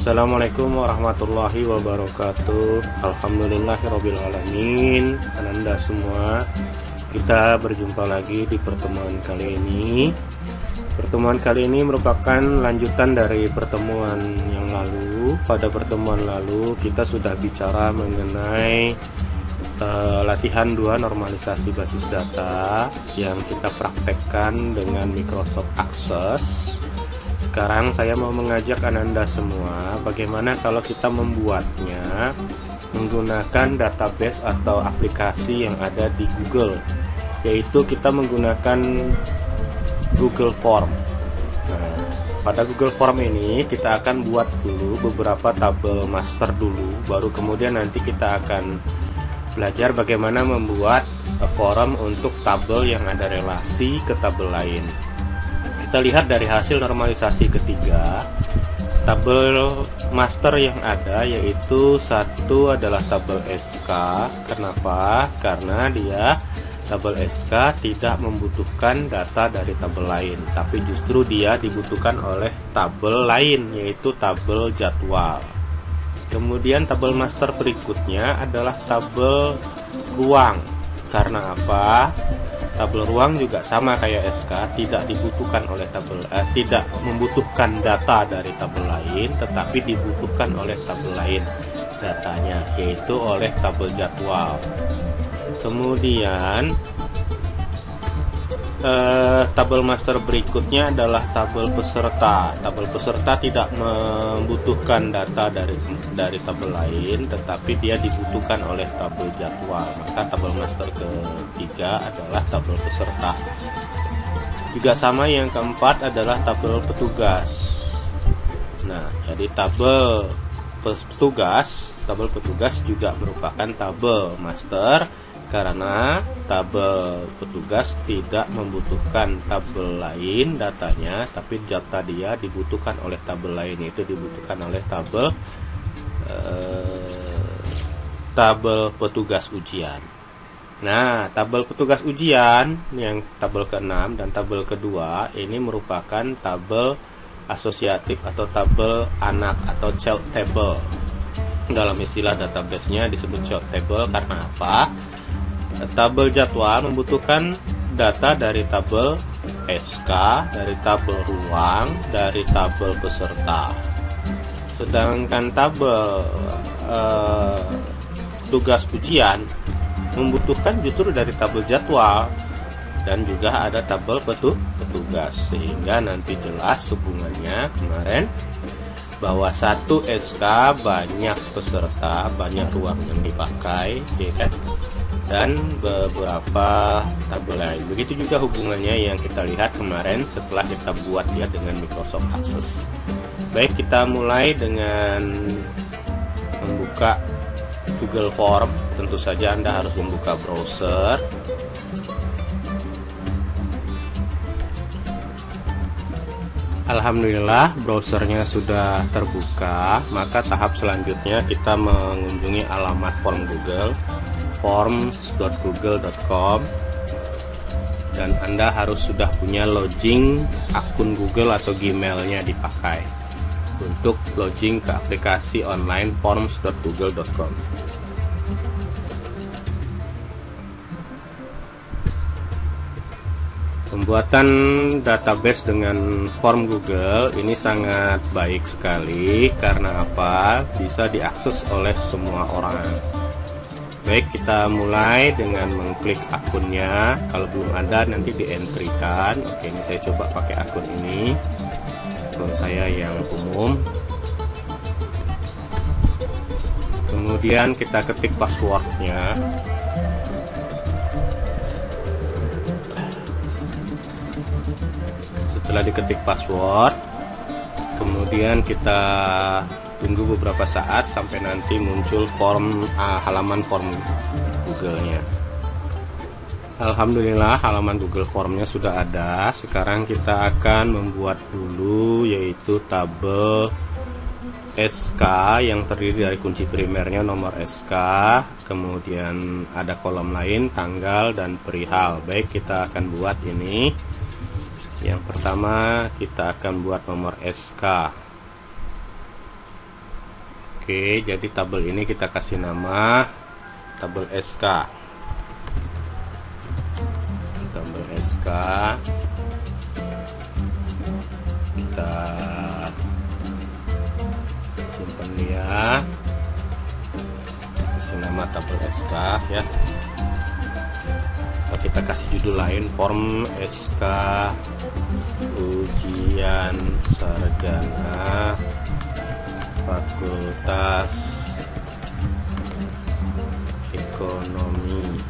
Assalamualaikum warahmatullahi wabarakatuh. Alhamdulillahirabbil alamin. Ananda semua, kita berjumpa lagi di pertemuan kali ini. Pertemuan kali ini merupakan lanjutan dari pertemuan yang lalu. Pada pertemuan lalu kita sudah bicara mengenai latihan 2 normalisasi basis data yang kita praktekkan dengan Microsoft Access. Sekarang saya mau mengajak Ananda semua bagaimana kalau kita membuatnya menggunakan database atau aplikasi yang ada di Google, yaitu kita menggunakan Google Form. Nah, pada Google Form ini kita akan buat dulu beberapa tabel master dulu, baru kemudian nanti kita akan belajar bagaimana membuat form untuk tabel yang ada relasi ke tabel lain. Kita lihat dari hasil normalisasi ketiga, tabel master yang ada yaitu satu adalah tabel SK. Kenapa? Karena dia tabel SK tidak membutuhkan data dari tabel lain, tapi justru dia dibutuhkan oleh tabel lain, yaitu tabel jadwal. Kemudian tabel master berikutnya adalah tabel ruang. Karena apa? Tabel ruang juga sama kayak SK, tidak dibutuhkan oleh tidak membutuhkan data dari tabel lain, tetapi dibutuhkan oleh tabel lain datanya, yaitu oleh tabel jadwal. Kemudian tabel master berikutnya adalah tabel peserta. Tabel peserta tidak membutuhkan data dari tabel lain, tetapi dia dibutuhkan oleh tabel jadwal. Maka tabel master ketiga adalah tabel peserta. Juga sama, yang keempat adalah tabel petugas. Nah, jadi tabel petugas juga merupakan tabel master, karena tabel petugas tidak membutuhkan tabel lain datanya, tapi data dia dibutuhkan oleh tabel lain, yaitu dibutuhkan oleh tabel petugas ujian. Nah, tabel petugas ujian yang tabel ke-6 dan tabel kedua ini merupakan tabel asosiatif atau tabel anak atau child table. Dalam istilah database-nya disebut child table. Karena apa? Tabel jadwal membutuhkan data dari tabel SK, dari tabel ruang, dari tabel peserta. Sedangkan tabel tugas ujian membutuhkan justru dari tabel jadwal dan juga ada tabel petugas, sehingga nanti jelas hubungannya kemarin bahwa satu SK banyak peserta, banyak ruang yang dipakai, ya kan? Dan beberapa tabel lain. Begitu juga hubungannya yang kita lihat kemarin setelah kita buat dia dengan Microsoft Access. Baik, kita mulai dengan membuka Google Form. Tentu saja Anda harus membuka browser. Alhamdulillah, browsernya sudah terbuka. Maka tahap selanjutnya kita mengunjungi alamat form Google, forms.google.com, dan Anda harus sudah punya login akun Google atau Gmailnya dipakai untuk login ke aplikasi online forms.google.com. Pembuatan database dengan form Google ini sangat baik sekali. Karena apa? Bisa diakses oleh semua orang. Baik, kita mulai dengan mengklik akunnya. Kalau belum ada nanti di-entry-kan. Oke, ini saya coba pakai akun ini, akun saya yang umum. Kemudian kita ketik passwordnya. Setelah diketik password, kemudian kita tunggu beberapa saat sampai nanti muncul halaman form Google-nya. Alhamdulillah, halaman Google Form-nya sudah ada. Sekarang kita akan membuat dulu, yaitu tabel SK yang terdiri dari kunci primernya nomor SK, kemudian ada kolom lain tanggal dan perihal. Baik, kita akan buat ini. Yang pertama kita akan buat nomor SK. Oke, jadi tabel ini kita kasih nama tabel SK. Tabel SK. Kita simpan dia. Kasih nama tabel SK ya. Atau kita kasih judul lain, form SK ujian sarjana Fakultas Ekonomi.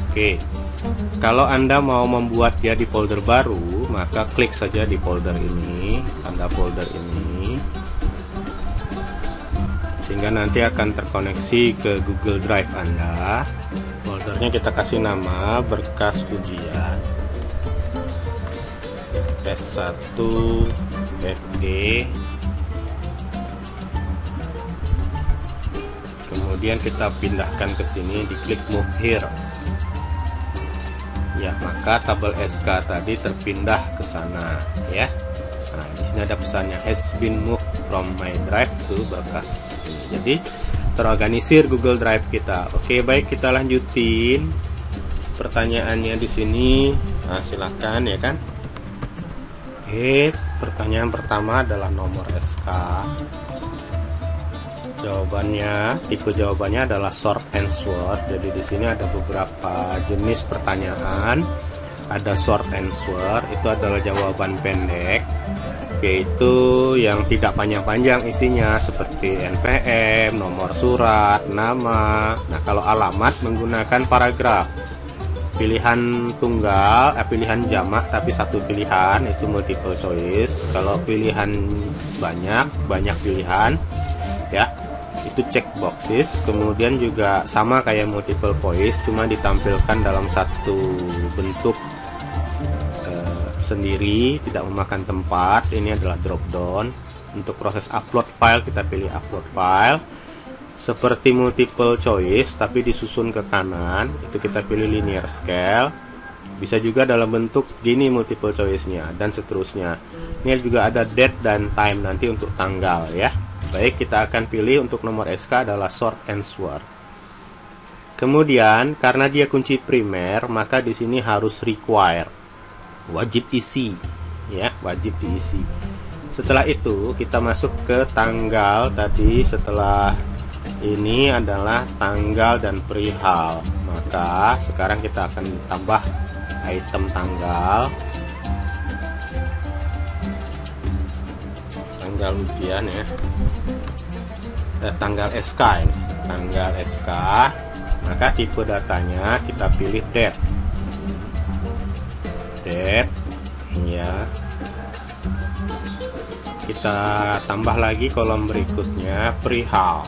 Oke, kalau Anda mau membuat dia di folder baru, maka klik saja di folder ini, tanda folder ini, sehingga nanti akan terkoneksi ke Google Drive Anda. Foldernya kita kasih nama berkas ujian S1 FE. Kemudian kita pindahkan ke sini, diklik move here. Ya, maka tabel SK tadi terpindah ke sana ya. Nah, di sini ada pesannya has been moved from my drive to berkas ini. Jadi terorganisir Google Drive kita. Oke, baik, kita lanjutin pertanyaannya di sini. Nah, silakan ya kan. Oke, pertanyaan pertama adalah nomor SK. Jawabannya, tipe jawabannya adalah short answer. Jadi di sini ada beberapa jenis pertanyaan. Ada short answer, itu adalah jawaban pendek, yaitu yang tidak panjang-panjang isinya, seperti NPM, nomor surat, nama. Nah, kalau alamat menggunakan paragraf. Pilihan tunggal, pilihan jamak tapi satu pilihan, itu multiple choice. Kalau pilihan banyak pilihan ya, itu check boxes. Kemudian juga sama kayak multiple choice, cuma ditampilkan dalam satu bentuk sendiri, tidak memakan tempat. Ini adalah drop down. Untuk proses upload file, kita pilih upload file. Seperti multiple choice tapi disusun ke kanan, itu kita pilih linear scale. Bisa juga dalam bentuk gini multiple choice-nya, dan seterusnya. Ini juga ada date dan time nanti untuk tanggal ya. Baik, kita akan pilih untuk nomor SK adalah short answer. Kemudian karena dia kunci primer, maka di sini harus require, wajib isi ya, wajib diisi. Setelah itu kita masuk ke tanggal tadi. Setelah ini adalah tanggal dan perihal, maka sekarang kita akan tambah item tanggal ujian ya, tanggal SK ini, tanggal SK. Maka tipe datanya kita pilih date ya. Kita tambah lagi kolom berikutnya perihal.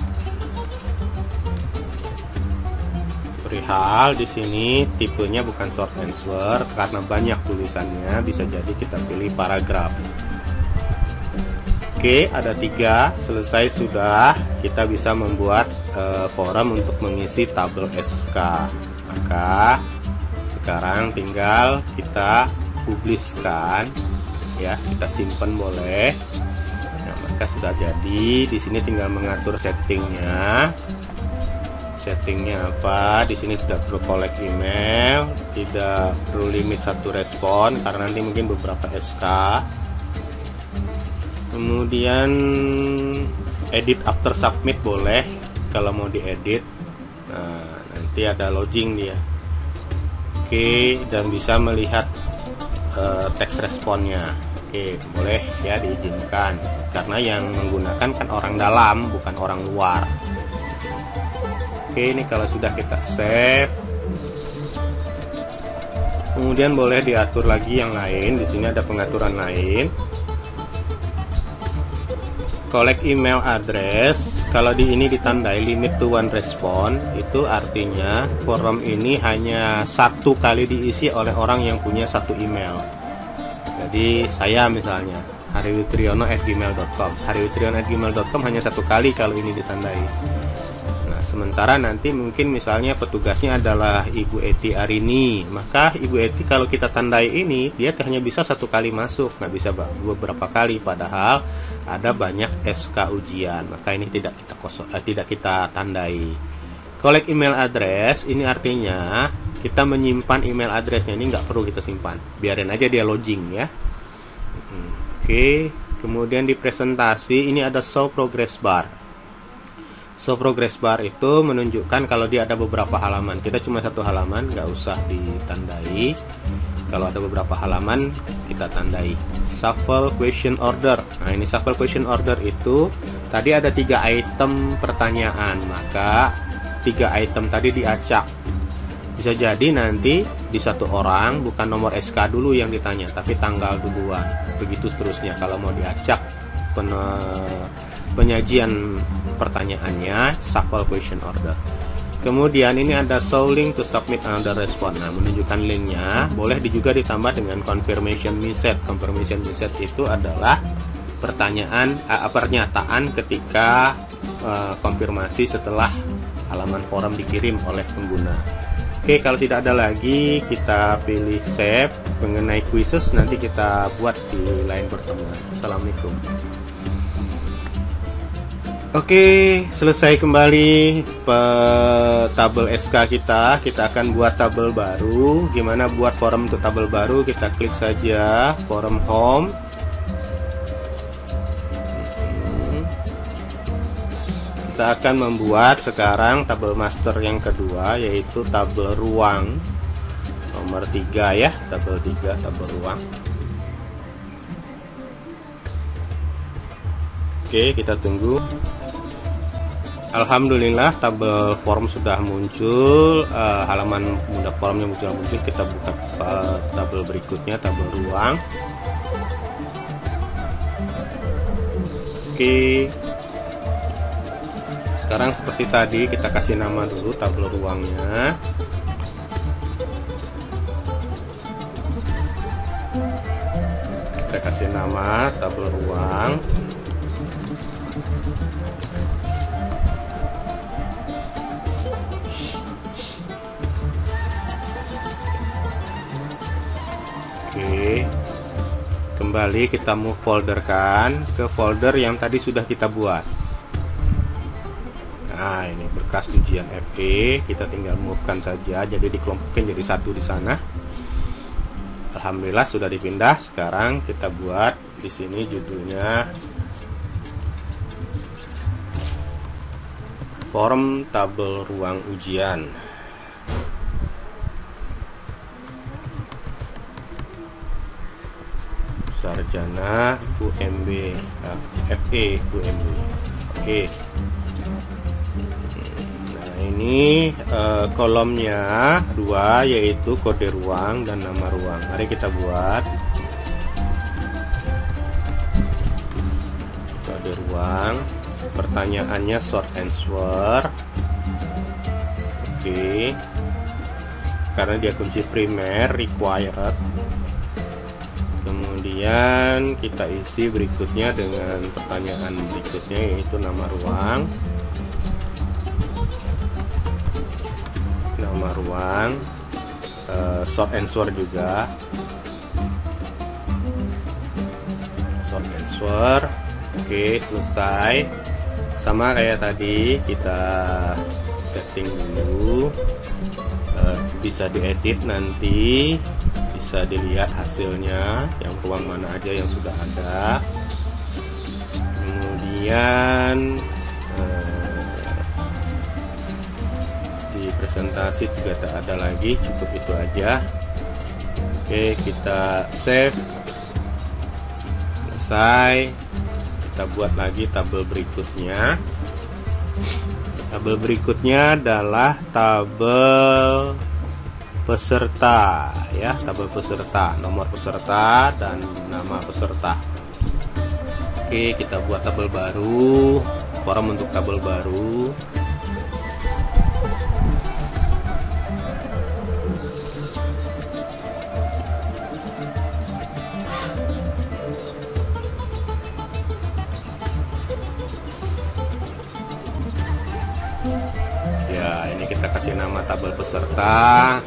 Di sini tipenya bukan short answer karena banyak tulisannya, bisa jadi kita pilih paragraf. Oke, ada 3. Selesai sudah, kita bisa membuat forum untuk mengisi tabel SK. Maka sekarang tinggal kita publiskan ya, kita simpan boleh. Nah, maka sudah jadi. Di sini tinggal mengatur settingnya. Settingnya apa? Di sini tidak perlu collect email, tidak perlu limit 1 respon karena nanti mungkin beberapa SK. Kemudian edit after submit boleh kalau mau diedit. Nah, nanti ada login dia. Oke, dan bisa melihat teks responnya. Oke, boleh ya, diizinkan karena yang menggunakan kan orang dalam, bukan orang luar. Oke, ini kalau sudah kita save, kemudian boleh diatur lagi yang lain. Di sini ada pengaturan lain. Collect email address. Kalau di ini ditandai limit to 1 respon, itu artinya forum ini hanya 1 kali diisi oleh orang yang punya 1 email. Jadi saya misalnya hariwitriono@gmail.com. hariwitriono@gmail.com hanya 1 kali kalau ini ditandai. Sementara nanti mungkin misalnya petugasnya adalah Ibu Eti Arini, maka Ibu Eti kalau kita tandai ini, dia hanya bisa satu kali masuk, nggak bisa beberapa kali. Padahal ada banyak SK ujian, maka ini tidak kita tandai. Collect email address ini artinya kita menyimpan email addressnya, ini nggak perlu kita simpan, biarin aja dia login ya. Oke, kemudian di presentasi ini ada show progress bar. Show progress bar itu menunjukkan kalau dia ada beberapa halaman. Kita cuma satu halaman, nggak usah ditandai. Kalau ada beberapa halaman kita tandai. Shuffle question order. Nah, ini shuffle question order itu tadi ada 3 item pertanyaan, maka 3 item tadi diacak. Bisa jadi nanti di satu orang bukan nomor SK dulu yang ditanya, tapi tanggal duluan. Begitu seterusnya kalau mau diacak penyajian pertanyaannya, shuffle question order. Kemudian ini ada show link to submit another response. Nah, menunjukkan linknya. Boleh juga ditambah dengan confirmation message. Confirmation message itu adalah pernyataan ketika konfirmasi setelah halaman forum dikirim oleh pengguna. Oke, kalau tidak ada lagi, kita pilih save. Mengenai quizzes nanti kita buat di lain pertemuan. Assalamualaikum. Oke, selesai kembali tabel SK kita. Kita akan buat tabel baru. Gimana buat forum untuk tabel baru? Kita klik saja forum home. Kita akan membuat sekarang tabel master yang kedua, yaitu tabel ruang nomor 3 ya, tabel 3, tabel ruang. Oke, kita tunggu. Alhamdulillah tabel form sudah muncul, halaman mudah formnya muncul. Kita buka tabel berikutnya, tabel ruang. Oke, sekarang seperti tadi kita kasih nama dulu tabel ruangnya. Kita kasih nama tabel ruang. Oke, kembali kita move folderkan ke folder yang tadi sudah kita buat. Nah, ini berkas ujian FE, kita tinggal move kan saja, jadi dikelompokin jadi satu di sana. Alhamdulillah sudah dipindah. Sekarang kita buat di sini judulnya forum tabel ruang ujian. Sarjana UMB FE UMB. Oke. Ini kolomnya 2, yaitu kode ruang dan nama ruang. Mari kita buat kode ruang. Pertanyaannya short answer. Oke, karena dia kunci primer required. Kemudian kita isi berikutnya dengan pertanyaan berikutnya, yaitu nama ruang. Short answer juga, short answer. Oke, selesai. Sama kayak tadi, kita setting dulu. Bisa diedit nanti, bisa dilihat hasilnya, yang ruang mana aja yang sudah ada. Kemudian presentasi juga tak ada lagi, cukup itu aja. Oke, kita save. Selesai. Kita buat lagi tabel berikutnya. Tabel berikutnya adalah tabel peserta ya, tabel peserta, nomor peserta dan nama peserta. Oke, kita buat tabel baru, forum untuk tabel baru. kita kasih nama tabel peserta.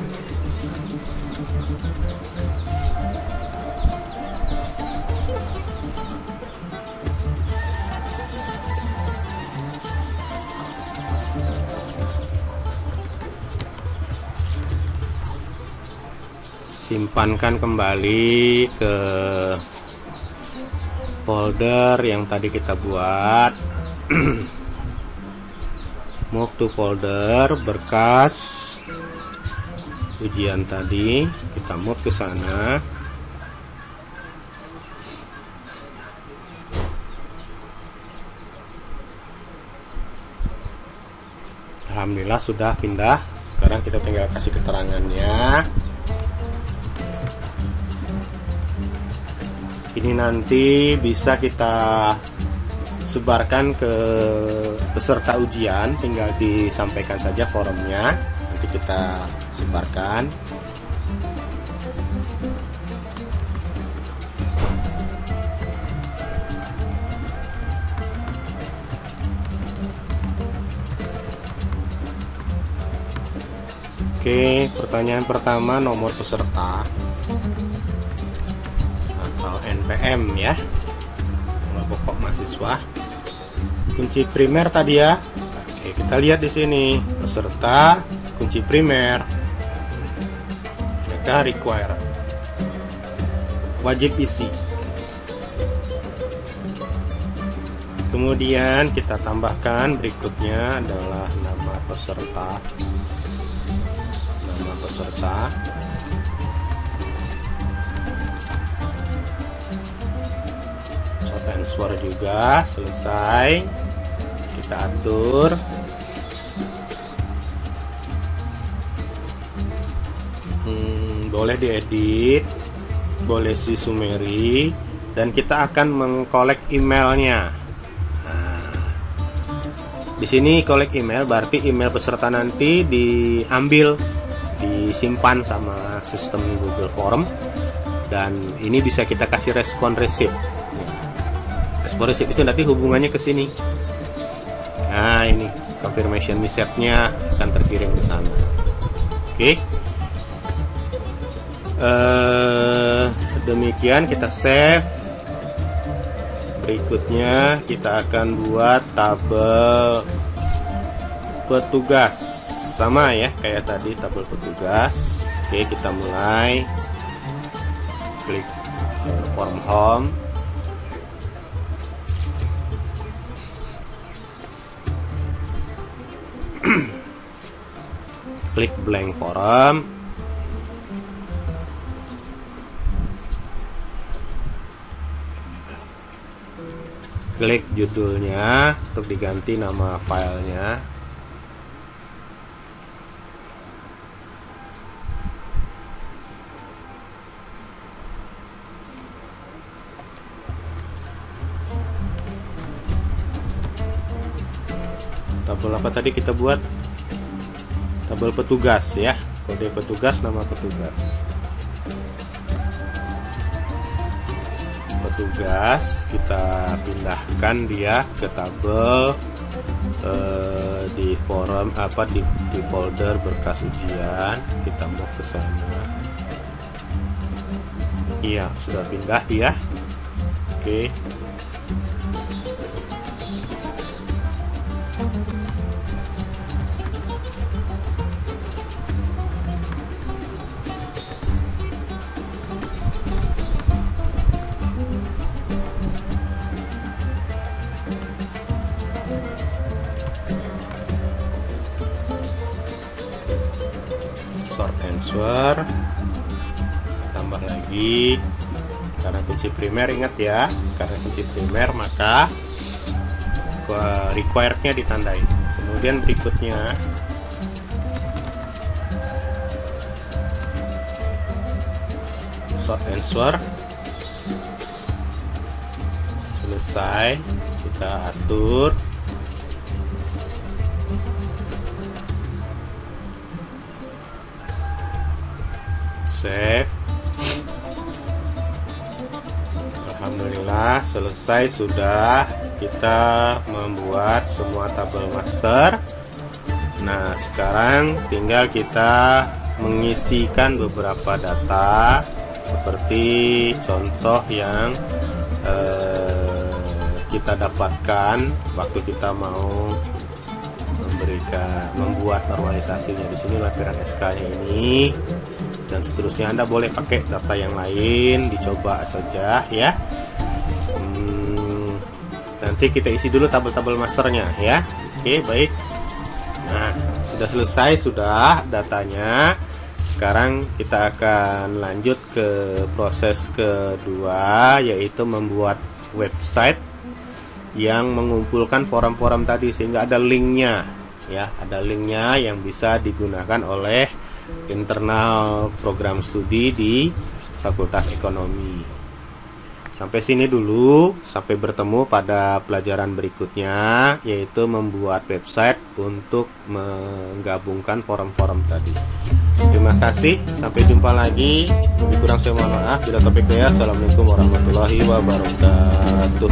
Simpankan kembali ke folder yang tadi kita buat. Move to folder berkas ujian tadi, kita move ke sana. Alhamdulillah sudah pindah. Sekarang kita tinggal kasih keterangannya. Ini nanti bisa kita sebarkan ke peserta ujian, tinggal disampaikan saja forumnya, nanti kita sebarkan. Oke, pertanyaan pertama, nomor peserta atau NPM ya, nomor pokok mahasiswa. Kunci primer tadi ya. Oke, kita lihat di sini peserta kunci primer. Mereka require, wajib isi. Kemudian kita tambahkan berikutnya adalah nama peserta. Nama peserta. Transfer juga selesai, kita atur. Boleh diedit, boleh si summary, dan kita akan mengkolek emailnya. Nah, di sini kolek email berarti email peserta nanti diambil, disimpan sama sistem Google Form, dan ini bisa kita kasih respon receipt. Respon receipt itu nanti hubungannya ke sini. Nah, ini confirmation message-nya akan terkirim ke sana. Oke. Demikian kita save. Berikutnya kita akan buat tabel petugas. Sama ya kayak tadi tabel petugas. Oke, kita mulai. Klik form home. Klik blank forum. Klik judulnya untuk diganti nama filenya. Tabel apa tadi kita buat? Tabel petugas ya, kode petugas, nama petugas. Petugas kita pindahkan dia ke tabel di forum di folder berkas ujian. Kita mau ke sana. Iya, sudah pindah dia. Oke. Sort answer, tambah lagi karena kunci primer, ingat ya, karena kunci primer maka required-nya ditandai. Kemudian berikutnya sort answer selesai, kita atur. Save. Alhamdulillah selesai, sudah kita membuat semua tabel master. Nah, sekarang tinggal kita mengisikan beberapa data seperti contoh yang kita dapatkan waktu kita mau membuat normalisasinya. Di sini lampiran SK-nya ini, dan seterusnya. Anda boleh pakai data yang lain, dicoba saja ya. Nanti kita isi dulu tabel-tabel masternya ya. Oke, baik. Nah, sudah selesai sudah datanya. Sekarang kita akan lanjut ke proses kedua, yaitu membuat website yang mengumpulkan forum-forum tadi sehingga ada linknya ya, ada linknya yang bisa digunakan oleh internal program studi di Fakultas Ekonomi. Sampai sini dulu, sampai bertemu pada pelajaran berikutnya, yaitu membuat website untuk menggabungkan forum-forum tadi. Terima kasih, sampai jumpa lagi. Lebih kurang saya mohon maaf. Bila topik saya, assalamualaikum warahmatullahi wabarakatuh.